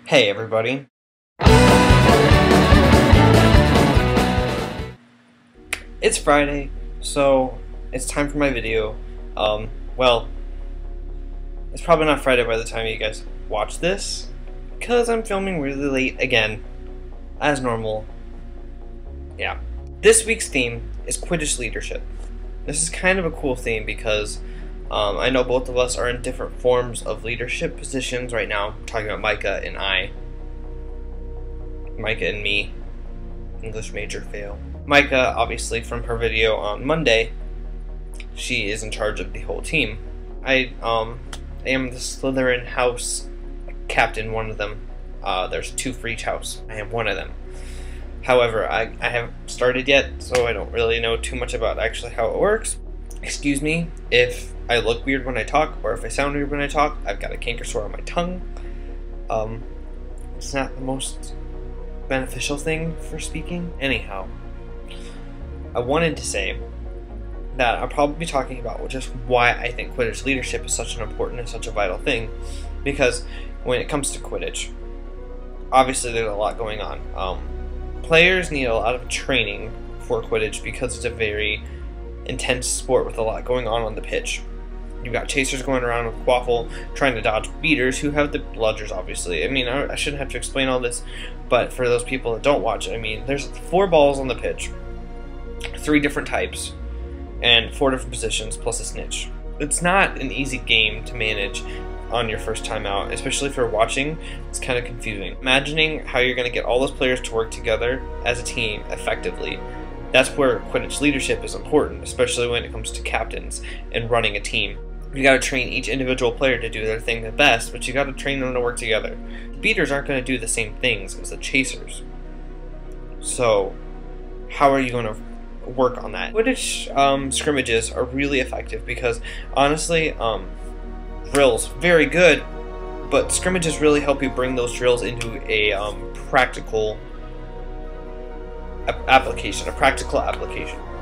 Hey everybody. It's Friday, so it's time for my video. Well, it's probably not Friday by the time you guys watch this, because I'm filming really late again, as normal. Yeah. This week's theme is Quidditch leadership. This is kind of a cool theme because I know both of us are in different forms of leadership positions right now. I'm talking about Micah and I. Micah and me. English major fail. Micah, obviously, from her video on Monday, she is in charge of the whole team. I am the Slytherin house captain, one of them. There's 2 for each house. I am one of them. However, I haven't started yet, so I don't really know too much about actually how it works. Excuse me if I look weird when I talk, or if I sound weird when I talk. I've got a canker sore on my tongue. It's not the most beneficial thing for speaking. Anyhow, I wanted to say that I'll probably be talking about just why I think Quidditch leadership is such an important and such a vital thing, because when it comes to Quidditch, obviously there's a lot going on. Players need a lot of training for Quidditch because it's a very intense sport with a lot going on the pitch. You've got chasers going around with Quaffle trying to dodge beaters who have the bludgers, obviously. I mean, I shouldn't have to explain all this, but for those people that don't watch it, I mean, there's 4 balls on the pitch, 3 different types, and 4 different positions, plus a snitch. It's not an easy game to manage on your first time out, especially if you're watching. It's kind of confusing. Imagining how you're going to get all those players to work together as a team effectively. That's where Quidditch leadership is important, especially when it comes to captains and running a team. You got to train each individual player to do their thing the best, but you got to train them to work together. The beaters aren't going to do the same things as the chasers. So, how are you going to work on that? Quidditch scrimmages are really effective because, honestly, drills, very good, but scrimmages really help you bring those drills into a practical application,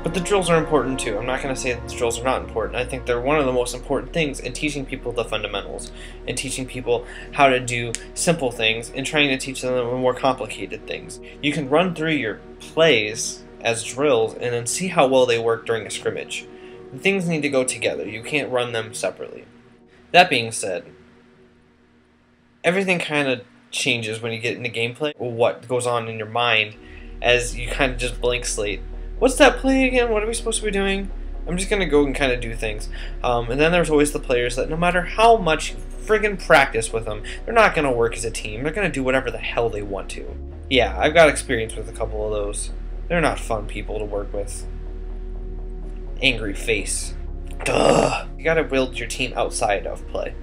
But the drills are important too. I'm not going to say that the drills are not important. I think they're one of the most important things in teaching people the fundamentals, and teaching people how to do simple things, and trying to teach them the more complicated things. You can run through your plays as drills and then see how well they work during a scrimmage. The things need to go together. You can't run them separately. That being said, everything kind of changes when you get into gameplay, or what goes on in your mind as you kind of just blank slate. What's that play again? What are we supposed to be doing? I'm just going to go and kind of do things. And then there's always the players that no matter how much you friggin' practice with them, they're not going to work as a team. They're going to do whatever the hell they want to. Yeah, I've got experience with a couple of those. They're not fun people to work with. Angry face. Duh. You got to build your team outside of play.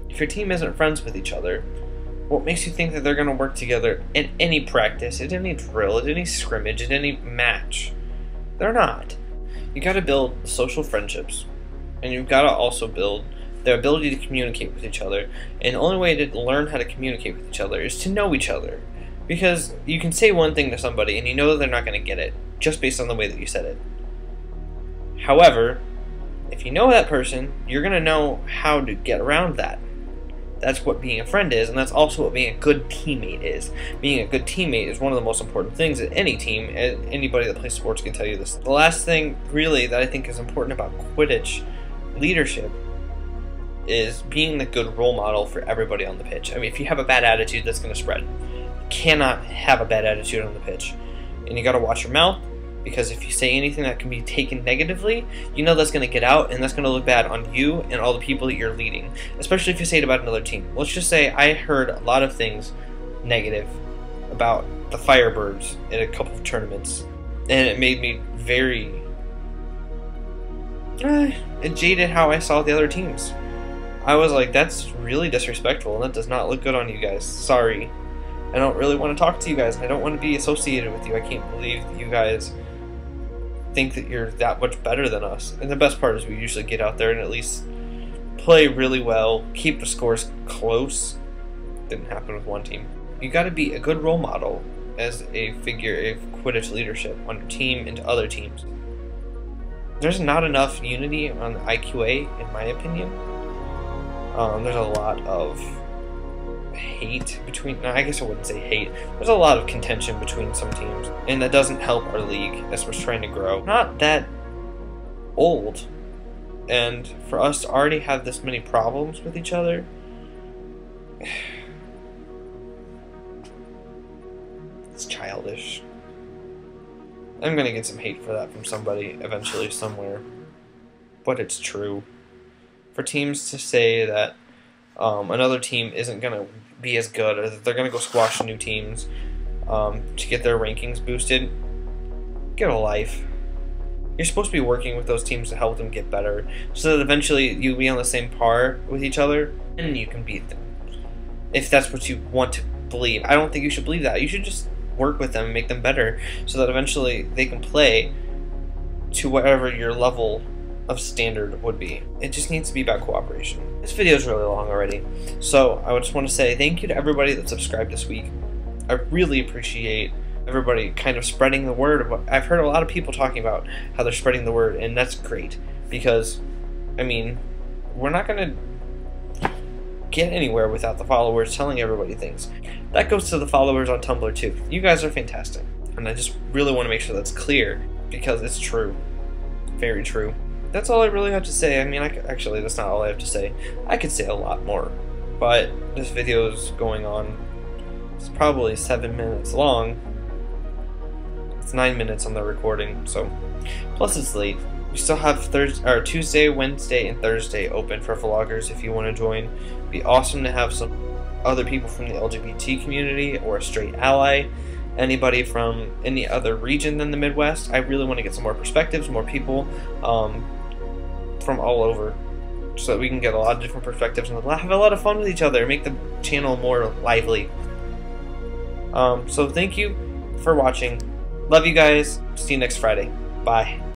If your team isn't friends with each other, what makes you think that they're going to work together in any practice, at any drill, at any scrimmage, at any match? They're not. You got to build social friendships, and you've got to also build their ability to communicate with each other. And the only way to learn how to communicate with each other is to know each other. Because you can say one thing to somebody, and you know that they're not going to get it, just based on the way that you said it. However, if you know that person, you're going to know how to get around that. That's what being a friend is, and that's also what being a good teammate is. Being a good teammate is one of the most important things at any team, and anybody that plays sports can tell you this. The last thing, really, that I think is important about Quidditch leadership is being the good role model for everybody on the pitch. I mean, if you have a bad attitude, that's going to spread. You cannot have a bad attitude on the pitch. And you got to watch your mouth, because if you say anything that can be taken negatively, you know that's going to get out, and that's going to look bad on you and all the people that you're leading, especially if you say it about another team. Let's just say I heard a lot of things negative about the Firebirds in a couple of tournaments, and it made me very it jaded how I saw the other teams. I was like, that's really disrespectful, and that does not look good on you guys. Sorry. I don't really want to talk to you guys, and I don't want to be associated with you. I can't believe that you guys think that you're that much better than us. And the best part is we usually get out there and at least play really well, keep the scores close. Didn't happen with one team. You got to be a good role model as a figure of Quidditch leadership on your team and to other teams. There's not enough unity on the IQA, in my opinion. There's a lot of hate between, no, I guess I wouldn't say hate, there's a lot of contention between some teams, and that doesn't help our league as we're trying to grow. Not that old, and for us to already have this many problems with each other, it's childish. I'm gonna get some hate for that from somebody eventually somewhere, but it's true. For teams to say that another team isn't gonna be as good, or that they're gonna go squash new teams to get their rankings boosted, get a life. You're supposed to be working with those teams to help them get better, so that eventually you'll be on the same par with each other, and you can beat them. If that's what you want to believe. I don't think you should believe that. You should just work with them and make them better, so that eventually they can play to whatever your level of standard would be. It just needs to be about cooperation. This video is really long already, so I just want to say thank you to everybody that subscribed this week. I really appreciate everybody kind of spreading the word. I've heard a lot of people talking about how they're spreading the word, and that's great, because, I mean, we're not going to get anywhere without the followers telling everybody things. That goes to the followers on Tumblr too. You guys are fantastic, and I just really want to make sure that's clear, because it's true. Very true. That's all I really have to say. I mean, actually, that's not all I have to say. I could say a lot more, but this video is going on. It's probably 7 minutes long. It's 9 minutes on the recording, so plus it's late. We still have Tuesday, Wednesday, and Thursday open for vloggers if you want to join. It'd be awesome to have some other people from the LGBT community or a straight ally. Anybody from any other region than the Midwest. I really want to get some more perspectives, more people from all over, so that we can get a lot of different perspectives and have a lot of fun with each other, make the channel more lively. So thank you for watching. Love you guys. See you next Friday. Bye.